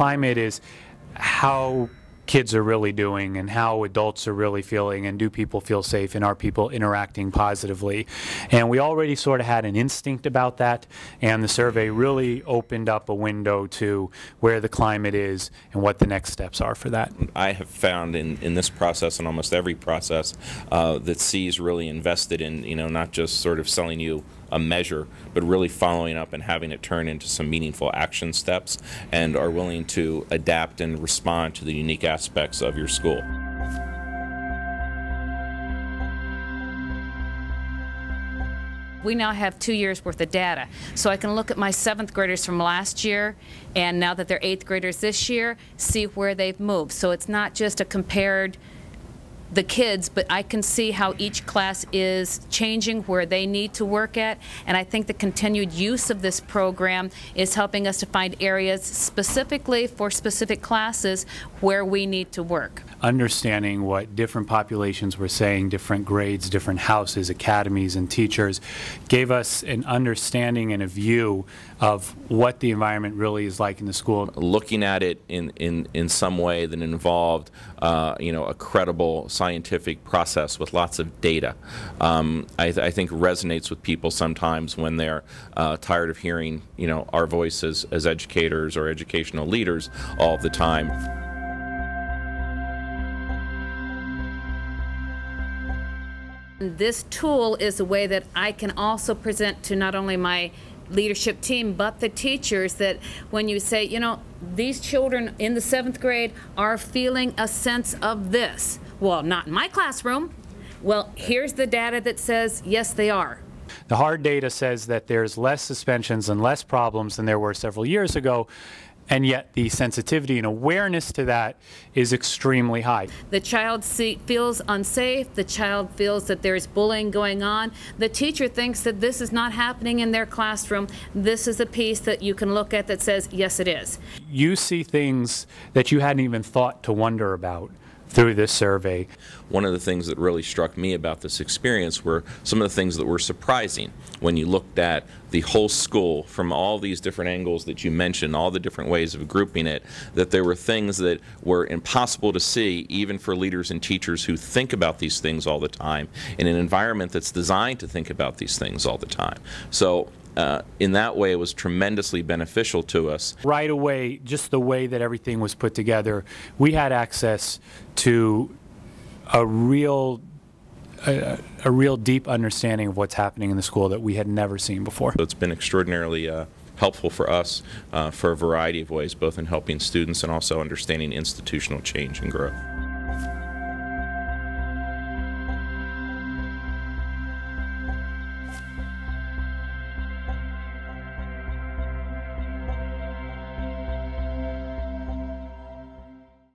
climate is how kids are really doing and how adults are really feeling, and do people feel safe and are people interacting positively. And we already sort of had an instinct about that, and the survey really opened up a window to where the climate is and what the next steps are for that. I have found in this process and almost every process that C is really invested in, not just sort of selling you a measure, but really following up and having it turn into some meaningful action steps, and are willing to adapt and respond to the unique aspects of your school. We now have 2 years worth of data, so I can look at my 7th graders from last year, and now that they're 8th graders this year, see where they've moved. So it's not just a compared the kids, but I can see how each class is changing, where they need to work at, and I think the continued use of this program is helping us to find areas specifically for specific classes where we need to work. Understanding what different populations were saying, different grades, different houses, academies, and teachers, gave us an understanding and a view of what the environment really is like in the school. Looking at it in some way that involved a credible scientific process with lots of data, I think resonates with people sometimes when they're tired of hearing our voices as educators or educational leaders all the time. This tool is a way that I can also present to not only my leadership team but the teachers, that when you say, these children in the 7th grade are feeling a sense of this. Well, not in my classroom. Well, here's the data that says, yes, they are. The hard data says that there's less suspensions and less problems than there were several years ago, and yet the sensitivity and awareness to that is extremely high. The child feels unsafe, the child feels that there's bullying going on. The teacher thinks that this is not happening in their classroom. This is a piece that you can look at that says, yes, it is. You see things that you hadn't even thought to wonder about through this survey. One of the things that really struck me about this experience were some of the things that were surprising when you looked at the whole school from all these different angles that you mentioned, all the different ways of grouping it, that there were things that were impossible to see even for leaders and teachers who think about these things all the time in an environment that's designed to think about these things all the time. So in that way, it was tremendously beneficial to us. Right away, just the way that everything was put together, we had access to a real deep understanding of what's happening in the school that we had never seen before. So it's been extraordinarily helpful for us for a variety of ways, both in helping students and also understanding institutional change and growth.